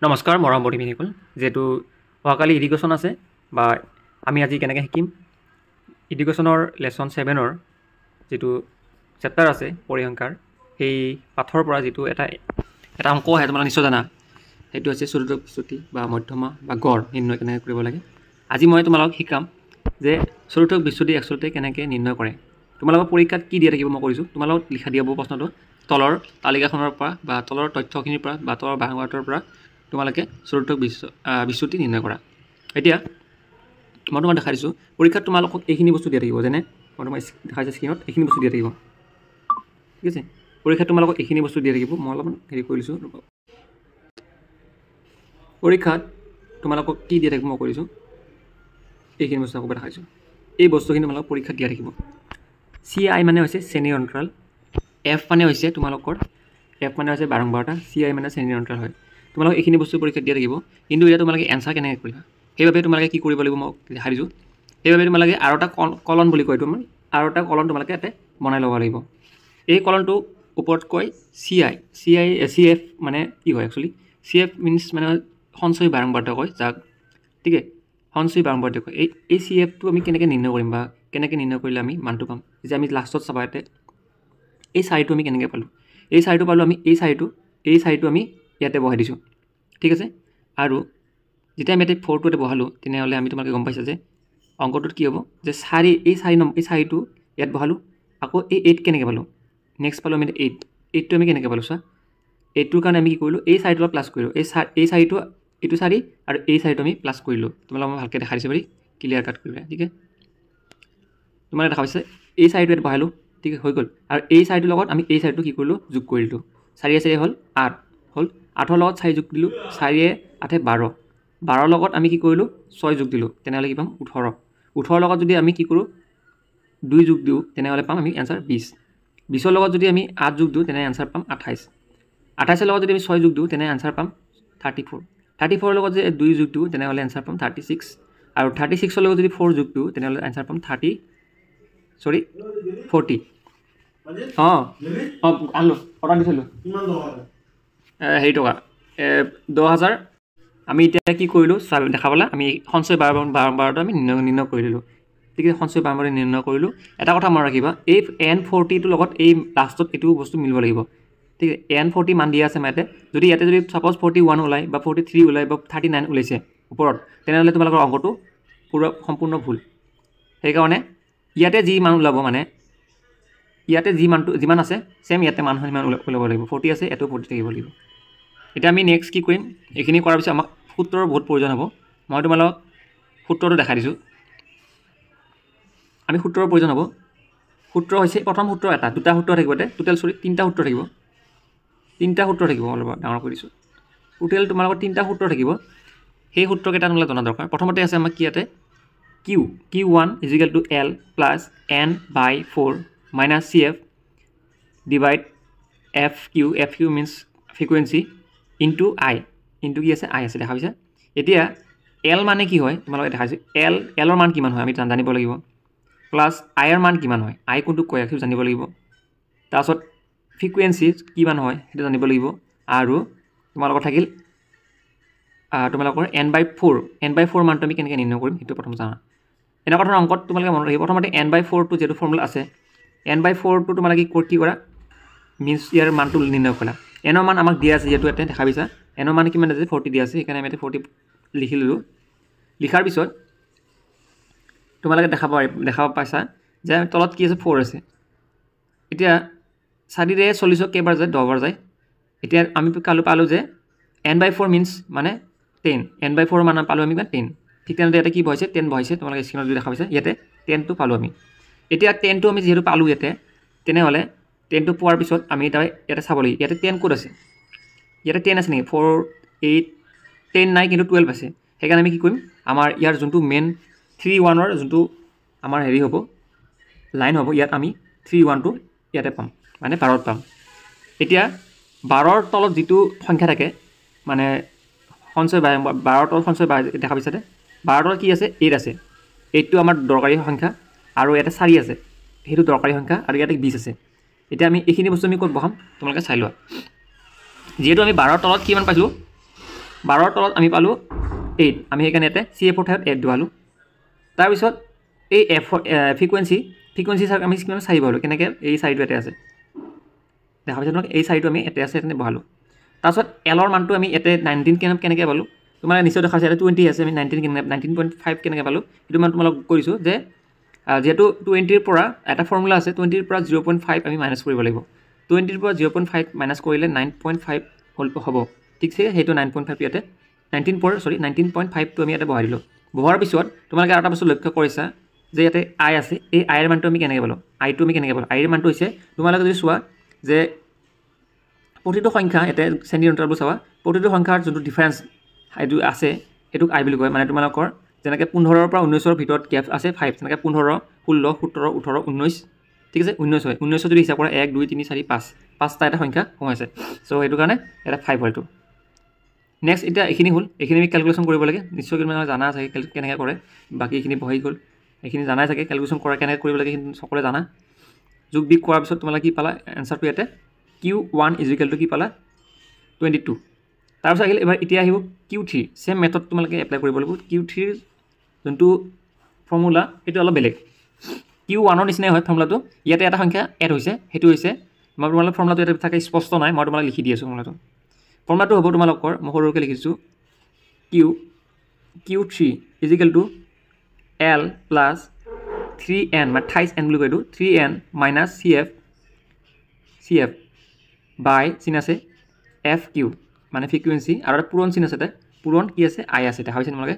নমস্কাৰ মৰম বন্ধুসকল, যেহেতু অহাকালি ইডুকেশ্যন আছে বা আমি আজি কেনেকৈ শিকিম ইডুকেশ্যনৰ লেচন 7ৰ যিটো চেপ্টাৰ আছে পৰিসংখ্যাৰ সেই পাঠৰ পৰা যিটো এটা অংক আহে তোমালোকে নিশ্চয় জানা, সেইটো হৈছে চতুৰ্থক বিচ্যুতি বা মধ্যমা বা গড় নিৰ্ণয় কেনেকৈ কৰিব লাগে। আজি মই তোমালোকক শিকাম যে চতুৰ্থক বিচ্যুতি আচলতে কেনেকৈ নিৰ্ণয় কৰে। তোমালোকৰ পৰীক্ষাত কি দিয়া থাকিব মই কৰিছোঁ, তোমালোকক লিখা দিয়া হ'ব প্ৰশ্নটো তলৰ তালিকাখনৰ পৰা বা তলৰ তথ্যখিনিৰ পৰা বা তলৰ বাহঁতৰ পৰা তোমালোকে চতুৰ্থক বিচ্যুতি নিৰ্ণয় কৰা। এতিয়া মই তোমাক দেখাই দিছোঁ পৰীক্ষাত তোমালোকক এইখিনি বস্তু দিয়া থাকিব, যেনে মই তোমাক দেখাইছোঁ স্ক্ৰীণত এইখিনি বস্তু দিয়া থাকিব, ঠিক আছে। পৰীক্ষাত তোমালোকক এইখিনি বস্তু দিয়া থাকিব, মই অলপমান হেৰি কৰি লৈছোঁ। পৰীক্ষাত তোমালোকক কি দিয়া থাকিব মই কৰিছোঁ, এইখিনি বস্তু আকৌ দেখাইছোঁ। এই বস্তুখিনি তোমালোকক পৰীক্ষাত দিয়া থাকিব। CI মানে হৈছে শ্ৰেণীৰ অন্তৰাল, F মানে হৈছে তোমালোকৰ F মানে হৈছে বাৰম্বাৰতা, CI মানে শ্ৰেণীৰ অন্তৰাল হয়। তোমালোকক এইখিনি বস্তু পৰীক্ষাত দিয়া থাকিব, কিন্তু এতিয়া তোমালোকে এনচাৰ কেনেকৈ কৰিবা সেইবাবে তোমালোকে কি কৰিব লাগিব মই দেখাই দিছোঁ। সেইবাবে তোমালোকে আৰু এটা কলন বুলি কয়, তোমাৰ আৰু এটা কলন তোমালোকে ইয়াতে বনাই ল'ব লাগিব। এই কলনটো ওপৰত কয় CF মানে কি হয় একচুৱেলি, CF মিনছ মানে সঞ্চয় বাৰম্বাৰতা কয় যাক, ঠিক আছে। সঞ্চয় বাৰম্বাৰতা কয়। এই CFটো আমি কেনেকৈ নিৰ্ণয় কৰিম বা কেনেকৈ নিৰ্ণয় কৰিলে আমি মানটো পাম, যে আমি লাষ্টত চাবা ইয়াতে এই চাৰিটো আমি কেনেকৈ পালোঁ, এই চাৰিটো পালোঁ আমি এই চাৰিটো আমি ইয়াতে বহাই দিছোঁ, ঠিক আছে। আৰু যেতিয়া আমি ইয়াতে 4টো ইয়াতে বহালোঁ তেনেহ'লে আমি তোমালোকে গম পাইছা যে অংকটোত কি হ'ব, যে এই চাৰিটো ইয়াত বহালোঁ, আকৌ এই 8 কেনেকৈ পালোঁ, নেক্সট পালোঁ আমি 8টো আমি কেনেকৈ পালোঁ চোৱা। 8টোৰ কাৰণে আমি কি কৰিলোঁ, এই চাৰিটো প্লাছ কৰিলোঁ, এই চাৰিটো এইটো চাৰি আৰু এই চাৰিটো আমি প্লাছ কৰিলোঁ। তোমালোকে মই ভালকৈ দেখাই দিছোঁ পাৰি ক্লিয়াৰ কাট কৰিবা, ঠিক আছে। তোমালোকে দেখা পাইছে এই চাৰিটো ইয়াত বহালোঁ, ঠিক হৈ গ'ল। আৰু এই চাৰিটোৰ লগত আমি এই চাৰিটো কি কৰিলোঁ, যোগ কৰি দিলোঁ। 4 হ'ল 8 হ'ল, 8ৰ লগত 4 যোগ দিলোঁ, 4 8 12, 12ৰ লগত আমি কি কৰিলোঁ 6 যোগ দিলোঁ, তেনেহ'লে কি পাম 18, 18ৰ লগত যদি আমি কি কৰোঁ 2 যোগ দিওঁ তেনেহ'লে পাম আমি এনচাৰ 20, 20ৰ লগত যদি আমি 8 যোগ দিওঁ তেনে এনচাৰ পাম 28, 28ৰ লগত যদি আমি 6 যোগ দিওঁ তেনে এনচাৰ পাম 34, 34ৰ লগত যদি 2 যোগ দিওঁ তেনেহ'লে এনচাৰ পাম 36, আৰু 36ৰ লগত যদি 4 যোগ দিওঁ তেনেহ'লে এনচাৰ পাম 40। আনলোঁ অৰ্ডাৰ দিছিলোঁ হেৰি টকা 10,000। আমি এতিয়া কি কৰিলোঁ দেখা পালা, আমি সঞ্চয় বাৰম্বাৰতা আমি নিৰ্ণয় কৰি দিলোঁ, ঠিক আছে। সঞ্চয় বাৰম্বাৰতা নিৰ্ণয় কৰিলোঁ। এটা কথা মনত ৰাখিবা, এই N40টোৰ লগত এই লাষ্টত এইটো বস্তু মিলিব লাগিব, ঠিক আছে। N40 মান দিয়া আছে ইয়াতে, যদি ইয়াতে যদি ছাপ'জ 41 ওলায় বা 43 ওলায় বা 39 ওলাইছে ওপৰত, তেনেহ'লে তোমালোকৰ অংকটো সম্পূৰ্ণ ভুল। সেইকাৰণে ইয়াতে যি মান ওলাব, মানে ইয়াতে যিমান আছে ছেম ইয়াতে মান সিমান ওলাব লাগিব। 40 আছে ইয়াতেও 40 থাকিব লাগিব। এতিয়া আমি নেক্সট কি কৰিম, এইখিনি কৰাৰ পিছত আমাক সূত্ৰৰ বহুত প্ৰয়োজন হ'ব। মই তোমালোকক সূত্ৰটো দেখাই দিছোঁ, আমি সূত্ৰৰ প্ৰয়োজন হ'ব। সূত্ৰ হৈছে প্ৰথম সূত্ৰ দুটা সূত্ৰ থাকিব, তিনিটা সূত্ৰ থাকিব, অলপ ডাঙৰ কৰি দিছোঁ। টোটেল তোমালোকৰ 3টা সূত্ৰ থাকিব। সেই সূত্ৰকেইটা তোমালোকে জনা দৰকাৰ। প্ৰথমতে আছে আমাক কি ইয়াতে Q1 = L + N/4 - CF divide FQ means frequency into I, into কি আছে I আছে, দেখা পাইছা। এতিয়া L মানে কি হয় তোমালোকে দেখাইছোঁ, Lৰ মান কিমান হয় আমি জানিব লাগিব, প্লাছ Iৰ মান কিমান হয়, I কোনটো কৈ ৰাখিছোঁ জানিব লাগিব, তাৰপাছত ফ্ৰিকুৱেঞ্চি কিমান হয় সেইটো জানিব লাগিব, আৰু তোমালোকৰ থাকিল তোমালোকৰ N/4 মানটো আমি কেনেকৈ নিৰ্ণয় কৰিম সেইটো প্ৰথম জানা। এনেকুৱা ধৰণৰ অংকত তোমালোকে মনত ৰাখিব। প্ৰথমতে N/4টো যিহেতু ফৰ্মুলা আছে, N/4টো তোমালোকে কি কৰা মিনছ ইয়াৰ মানটো নিৰ্ণয় কৰা। Nৰ মান আমাক দিয়া আছে যিহেতু ইয়াতে দেখা পাইছা, Nৰ মান কিমান আছে 40 দিয়া আছে, সেইকাৰণে আমি ইয়াতে 40 লিখি ল'লোঁ। লিখাৰ পিছত তোমালোকে দেখাব পাইছা যে তলত কি আছে 4 আছে। এতিয়া 4ৰে 40ক কেইবাৰ যায় 10 বাৰ যায়। এতিয়া আমি পালোঁ যে N/4 মিনছ মানে 10, N/4 মান পালোঁ আমি 10। ঠিক তেনেদৰে ইয়াতে কি বহাইছে 10 বহাইছে, তোমালোকে স্ক্ৰীণত যদি দেখা পাইছে ইয়াতে 10টো পালোঁ আমি। এতিয়া 10টো আমি যিহেতু পালোঁ ইয়াতে, তেনেহ'লে 10টো পোৱাৰ পিছত আমি ইয়াতে চাব লাগিব ইয়াতে 10 ক'ত আছে, ইয়াতে 10 আছে নেকি, 4 8 10 নাই কিন্তু 12 আছে। সেইকাৰণে আমি কি কৰিম, আমাৰ ইয়াৰ যোনটো মেইন 3-1ৰ যোনটো আমাৰ হেৰি হ'ব লাইন হ'ব, ইয়াত আমি 3-1টো ইয়াতে পাম, মানে 12ত পাম। এতিয়া 12ৰ তলত যিটো সংখ্যা থাকে, মানে সঞ্চয় 12ৰ তলত সঞ্চয় দেখা পাইছাতে, 12ৰ তলত কি আছে 8 আছে, 8টো আমাৰ দৰকাৰী সংখ্যা, আৰু ইয়াতে 4 আছে সেইটো দৰকাৰী সংখ্যা, আৰু ইয়াতে 20 আছে। এতিয়া আমি এইখিনি বস্তু আমি ক'ত বহাম তোমালোকে চাই লোৱা। যিহেতু আমি 12ৰ তলত কিমান পাইছোঁ 12ৰ তলত আমি পালোঁ 8 আমি সেইকাৰণে ইয়াতে CF ৰ ঠাইত 8 দিলোঁ তাৰপিছত এই F ফ্ৰিকুৱেঞ্চি চাওক আমি কিমান 4 পালোঁ কেনেকৈ এই 4টো ইয়াতে আছে দেখা পাইছে তোমাক এই 4টো আমি ইয়াতে আছে এনে বহালোঁ তাৰপিছত L ৰ মানটো আমি ইয়াতে 19 কেনেকৈ পালোঁ তোমাৰ নিশ্চয় দেখা পাইছে 20 আছে আমি 19.5 কেনেকৈ পালোঁ এইটো মই তোমালোক কৰিছোঁ যে যেহেতু 20 ৰ পৰা এটা ফৰ্মুলা আছে 20 ৰ পৰা 0.5 আমি মাইনাছ কৰিব লাগিব 20 ৰ পৰা 0.5 মাইনাছ কৰিলে 9.5 হ'ব ঠিক আছে সেইটো 9.5 ইয়াতে 19.5টো আমি ইয়াতে বহাই দিলোঁ বহোৱাৰ পিছত তোমালোকে আৰু এটা বস্তু লক্ষ্য কৰিছা যে ইয়াতে I আছে এই I ৰ মানটো আমি কেনেকৈ পালোঁ I টো আমি কেনেকৈ পালোঁ I ৰ মানটো হৈছে তোমালোকে যদি চোৱা যে প্ৰতিটো সংখ্যা ইয়াতে শ্ৰেণীৰ অন্তৰালবোৰ চাবা প্ৰতিটো সংখ্যাৰ যোনটো ডিফাৰেঞ্চ এইটো আছে এইটোক I বুলি কয় মানে তোমালোকৰ যেনেকৈ 15ৰ পৰা 19ৰ ভিতৰত গেপ আছে 5 যেনেকৈ 15 16 17 18 19 ঠিক আছে 19 হয় 19 যদি হিচাপ কৰা 1 2 3 4 5 পাঁচটা এটা সংখ্যা সোমাইছে সো সেইটো কাৰণে এটা 5 হয়টো নেক্সট এটা এইখিনি হ'ল এইখিনি আমি ক্যালকুলেশন কৰিব লাগে নিশ্চয় কিমান জানা আছে কেনেকৈ কৰে বাকি এইখিনি বহি গ'ল এইখিনি জানাই থাকে ক্যালকুলেশন কৰা কেনেকৈ কৰিব লাগে সকলোৱে জানা যোগ বিয়োগ কৰাৰ পিছত তোমালোকে কি পালা এনসাৰটো ইয়াতে Q1 কি পালা 22 তাৰপিছত আহিল এবাৰ এতিয়া আহিব Q3 সেম মেথড তোমালোকে এপ্লাই কৰিব লাগিব Q3 ৰ যোনটো ফৰ্মুলা এটা অলপ বেলেগ Q1 ৰ নিচিনা হয় ফৰ্মুলাটো ইয়াতে এটা সংখ্যা এড হৈছে হেতু হৈছে মই তোমালোকৰ ফৰ্মুলাটো এটা থাকে স্পষ্ট নাই মই তোমালোক লিখি দি আছো ফৰ্মুলাটো হ'ব তোমালোকৰ মই সৰুকৈ লিখিছো Q3 L plus 3n মানে 28n বুলি কয়টো 3n minus CF by চিন আছে FQ মানে ফ্ৰিকুৱেঞ্চি আৰু এটা পূৰণ চিন আছে তে পূৰণ কি আছে I আছে দেখা পাইছে তোমালোকে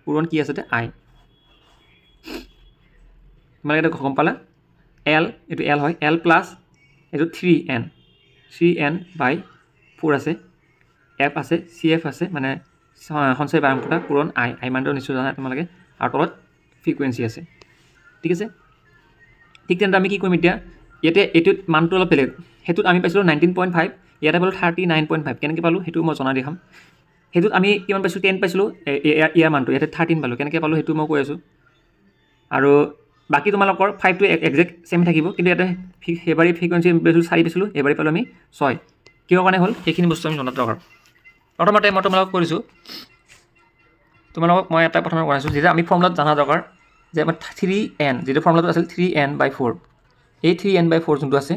পূৰণ কি আছে তে I তোমালোকে এটা গম পালা L এটো L হয় L plus এটো 3n by 4 আছে F আছে CF আছে মানে সঞ্চয় বাৰম্পটা পূৰণ I মানটো নিশ্চয় জানা তোমালোকে আৰু তলত ফ্ৰিকুৱেঞ্চি আছে ঠিক আছে ঠিক তেন্তে আমি কি কৰিম এতিয়া ইয়াতে এটো মানটো অলপ বেলেগ হেতুত আমি পাইছিলো 19.5 ইয়াতে পালো 39.5 কেনেকৈ পালো হেতু মই জনা দেখাম হেতুত আমি কিমান পাইছো 10 পাইছিলো ইয়াৰ মানটো ইয়াতে 13 পালো কেনেকৈ পালো হেতু মই কৈ আছো আৰু বাকি তোমালোকৰ 5 টো এক্সাক্ট সেম থাকিব কিন্তু ইয়াতে এবাৰি ফ্ৰিকুৱেঞ্চি পাইছিলো 4 পাইছিলো এবাৰি পালো আমি 6 কিয় কাৰণে হ'ল সেইখিনি বস্তু আমি জনাত দৰকাৰ প্ৰথমতে মই তোমালোকক কৰিছো তোমালোকক মই এটা প্ৰথমে কৰাইছো যে আমি ফৰ্মুলাত জানা দৰকাৰ যে আমাৰ 3n যেটো ফৰ্মুলাটো আছিল 3n/4 এই 3n/4 যোনটো আছে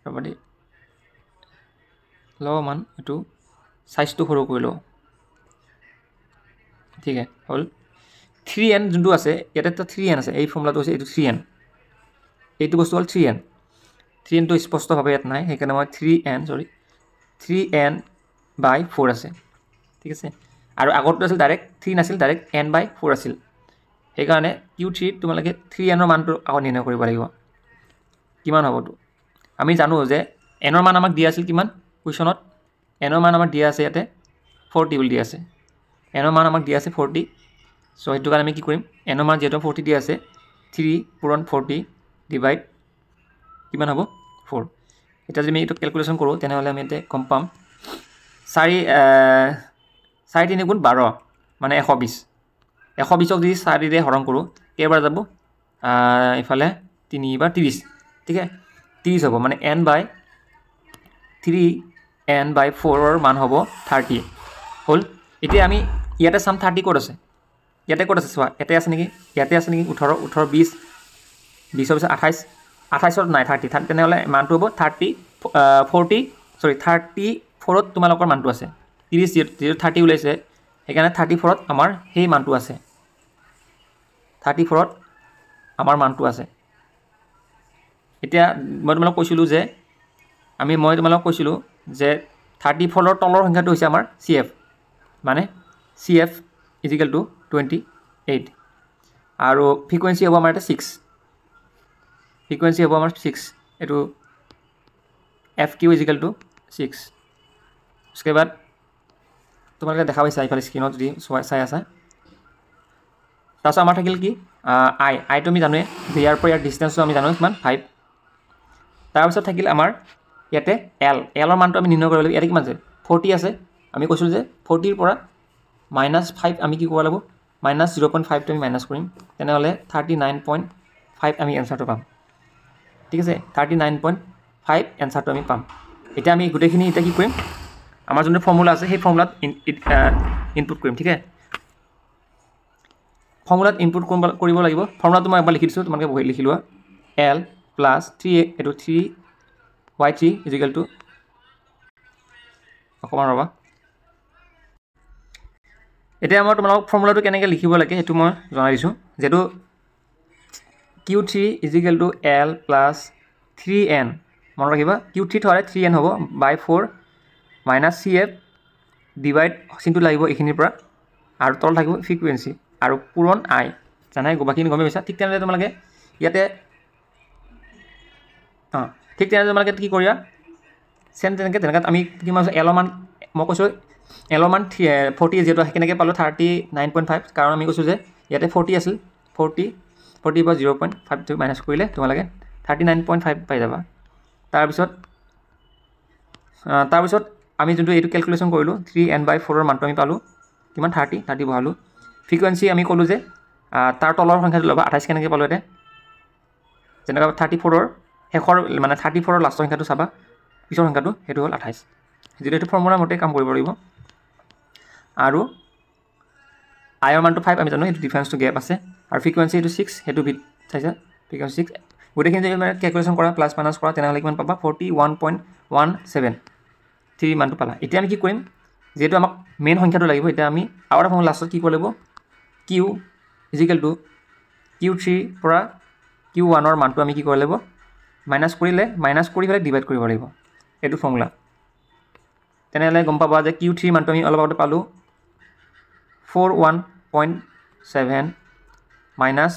ৰবদি মান এটো সাইজটো সৰু কৰি লো ঠিক আছে হল 3n যোনটো আছে ইয়াতে তো 3n আছে এই ফৰ্মুলাটো আছে এটো 3n এইটো বস্তু হল 3n তো স্পষ্ট ভাবে ইয়াত নাই সেইকাৰণে মই 3n/4 আছে ঠিক আছে আৰু আগৰটো আছিল ডাইৰেক্ট 3 নাছিল ডাইৰেক্ট n/4 আছিল সেইকাৰণে Q3 তোমালোকে 3n ৰ মানটো আও নিৰ্ণয় কৰিব লাগিব কিমান হবটো আমি জানো যে n ৰ মান আমাক দিয়া আছিল কিমান কোৱেশ্চনত n ৰ মান আমাক দিয়া আছে ইয়াতে 40 বুলি দিয়া আছে n ৰ মান আমাক দিয়া আছে 40 সো হেতু কাৰণে আমি কি কৰিম n ৰ মান যেটো 40 দিয়া আছে 3 পূৰণ 40 ডিভাইড কিমান হ'ব 4 এটা যদি আমি এটো ক্যালকুলেশন কৰো তেনে হলে আমি এতে কম পাম 4 3 গুণ 12 মানে 120 120ক যদি 4 ৰে হৰণ কৰো কেইবাৰ যাব ইফালে 3 বাৰ 30 ঠিক আছে 30 হ'ব মানে n/4 ৰ মান হ'ব 30 হল এতিয়া আমি ইয়াতে সাম 30 কোড আছে ইয়াতে কোড আছে চোৱা এতে আছে নেকি ইয়াতে আছে নেকি 18 20 20 হৈছে 28 28ত নাই 30 তেনে হলে মানটো হ'ব 34ত তোমালোকৰ মানটো আছে 30 যেটো 30 ওলাইছে সেইকাৰণে 34ত আমাৰ সেই মানটো আছে 34ত আমাৰ মানটো আছে এতিয়া মই তোমালোক কৈছিলো যে মই তোমালোক কৈছিলো যে 34 ৰ তলৰ সংখ্যাটো হৈছে আমাৰ CF মানে CF = 28 আৰু ফ্ৰিকুৱেঞ্চি হ'ব আমাৰ এটা 6 ফ্ৰিকুৱেঞ্চি হ'ব আমাৰ 6 এটো FQ = 6 उसके बाद তোমালোকে দেখা পাইছা ইফালে স্ক্ৰিনত যদি চাই আছে তাছ আমাৰ থাকিল কি I তো আমি জানোৱে যে ইয়াৰ পৰা ইয়াৰ ডিসটেন্সটো আমি জানো কিমান 5 তাৰ পিছত থাকিল আমাৰ ইয়াতে L ৰ মানটো আমি নিৰ্ণয় কৰিব লাগিব ইয়াতে কিমান আছে 40 আছে আমি কৈছিল যে 40 ৰ পৰা -5 আমি কি কৰিব লাগিব -0.5 টো আমি মাইনাস কৰিম তেনে হলে 39.5 আমি আনসাৰটো পাম ঠিক আছে 39.5 5 এনচাৰটো আমি পাম এতিয়া আমি গোটেইখিনি এতিয়া কি কৰিম আমাৰ যোনটো ফৰ্মুলা আছে সেই ফৰ্মুলাত ইনপুট কৰিম ঠিক আছে ফৰ্মুলাত ইনপুট কৰিব লাগিব ফৰ্মুলাটো মই একবাৰ লিখি দিছোঁ তোমালোকে বহি লিখি লোৱা L প্লাছ 3 এইটো 3y3 ইজিকেল টু অকণমান ৰ'বা এতিয়া মই তোমালোকক ফৰ্মুলাটো কেনেকৈ লিখিব লাগে সেইটো মই জনাই দিছোঁ যেটো Q3 is equal two L plus 3n মনত ৰাখিবা Q3 থ'লে 3n হ'ব বাই 4 মাইনাছ CF ডিভাইড চিনটো লাগিব এইখিনিৰ পৰা আৰু তল থাকিব ফ্ৰিকুৱেঞ্চি আৰু পূৰণ I জানাই বাকীখিনি গমে পাইছা ঠিক তেনেদৰে তোমালোকে ইয়াতে ঠিক তেনেদৰে তোমালোকে কি কৰিবা চেম তেনেকৈ আমি কিমান L মান মই কৈছোঁ L মান 40 যিহেতু কেনেকৈ পালোঁ 39.5 কাৰণ আমি কৈছোঁ যে ইয়াতে 40 আছিল 40 পৰা 0.52 মাইনাছ কৰিলে তোমালোকে 39.5 পাই যাবা তাৰপিছত আমি যোনটো এইটো কেলকুলেশ্যন কৰিলোঁ 3n/4 মানটো আমি পালোঁ কিমান 30 বহালোঁ ফ্ৰিকুৱেঞ্চি আমি ক'লোঁ যে তাৰ তলৰ সংখ্যাটো ল'বা 28 কেনেকৈ পালোঁ এতিয়া যেনেকৈ 34ৰ শেষৰ মানে 34ৰ লাষ্টৰ সংখ্যাটো চাবা পিছৰ সংখ্যাটো সেইটো হ'ল 28 যিটো এইটো ফৰ্মুলা মতে কাম কৰিব লাগিব আৰু আইৰ মানটো 5 আমি জানো এইটো ডিফাৰেঞ্চটো গেপ আছে আৰু ফ্ৰিকুৱেঞ্চি এইটো 6 সেইটো বিট চাইছা ফ্ৰিকুৱেঞ্চি 6 গোটেইখিনি যদি মানে কেলকুলেশ্যন কৰা প্লাছ মাইনাছ কৰা তেনেহ'লে কিমান পাবা 41.17 3 মানটো পালা এতিয়া আমি কি কৰিম যেহেতু আমাক মেইন সংখ্যাটো লাগিব এতিয়া আমি আৰু এটা ফৰ্মুলা লাষ্টত কি কৰিব লাগিব Q ইজিকেল টু Q3 পৰা Q1ৰ মানটো আমি কি কৰিব লাগিব মাইনাছ কৰি পেলাই ডিভাইড কৰিব লাগিব এইটো ফৰ্মুলা তেনেহ'লে গম পাবা যে Q3 মানটো আমি অলপ আগতে পালোঁ 41.7 মাইনাছ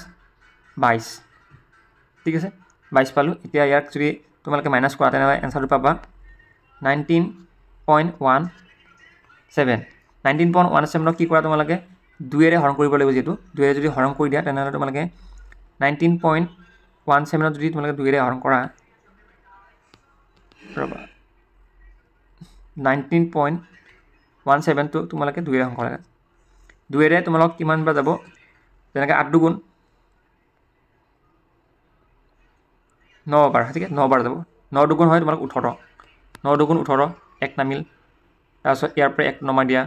22 ঠিক আছে 22 পালোঁ এতিয়া ইয়াক যদি তোমালোকে মাইনাছ কৰা তেনেহ'লে এনচাৰটো পাবা 19.17 কি কৰা তোমালোকে 2ৰে হৰণ কৰিব লাগিব যিহেতু 2ৰে যদি হৰণ কৰি দিয়া তেনেহ'লে তোমালোকে 19.17 যদি তোমালোকে 2ৰে হৰণ কৰা ৰ'বা 19.17 টো তোমালোকে 2ৰে হৰণ কৰা 2ৰে তোমালোক কিমান বা যাব যেনেকৈ 8 দুগুণ 9 বাৰ ঠিক আছে 9 বাৰ যাব 9 দুগুণ হয় তোমালোক 18 9 দুগুণ 18 1 নামিল তাৰপিছত ইয়াৰ পৰা 1 নমাই দিয়া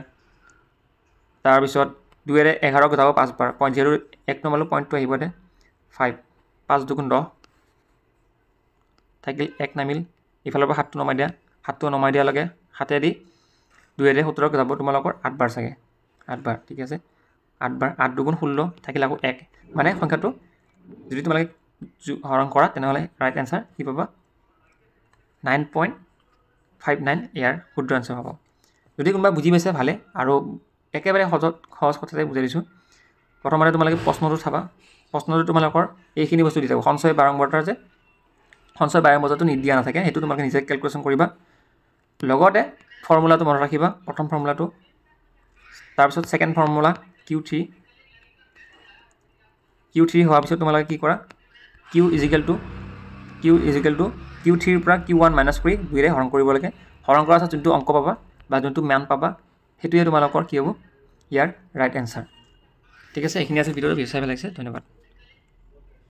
তাৰপিছত 2ৰে 11 যাব 5 বাৰ পইণ্ট যিহেতু 1 নমালোঁ পইণ্টটো আহিব ইয়াতে 5 5 দুগুণ 10 থাকিল 1 নামিল ইফালৰ পৰা 7টো নমাই দিয়া 7টো নমাই দিয়াৰ লগে 7 দি 2ৰে 17 যাব তোমালোকৰ 8 বাৰ চাগে 8 বাৰ ঠিক আছে 8 বাৰ 8 দুগুণ 16 থাকিল আকৌ 1 মানে সংখ্যাটো যদি তোমালোকে হৰণ কৰা তেনেহ'লে ৰাইট এনচাৰ কি পাবা 9.59 ইয়াৰ শুদ্ধ এনচাৰ হ'ব যদি কোনোবা বুজি পাইছে ভালে আৰু একেবাৰে সহজ কথাতে বুজাই দিছোঁ প্ৰথমতে তোমালোকে প্ৰশ্নটো চাবা প্ৰশ্নটো তোমালোকৰ এইখিনি বস্তু দি যাব সঞ্চয় বাৰম্বাৰতাৰ যে সঞ্চয় বাৰম্বাৰতাটো দিয়া নাথাকে সেইটো তোমালোকে নিজে কেলকুলেশ্যন কৰিবা লগতে ফৰ্মুলাটো মনত ৰাখিবা প্ৰথম ফৰ্মুলাটো তাৰপিছত ছেকেণ্ড ফৰ্মুলা Q3 হোৱাৰ পিছত তোমালোকে কি কৰা Q ইজিকেল টু Q3ৰ পৰা Q1 মাইনাছ কৰি 2ৰে হৰণ কৰিব লাগে হৰণ কৰাৰ পাছত যোনটো অংক পাবা বা যোনটো মান পাবা সেইটোৱে তোমালোকৰ কি হ'ব ইয়াৰ ৰাইট এনচাৰ ঠিক আছে এইখিনি আছে ভিডিঅ'টো চাই ভাল লাগিছে ধন্যবাদ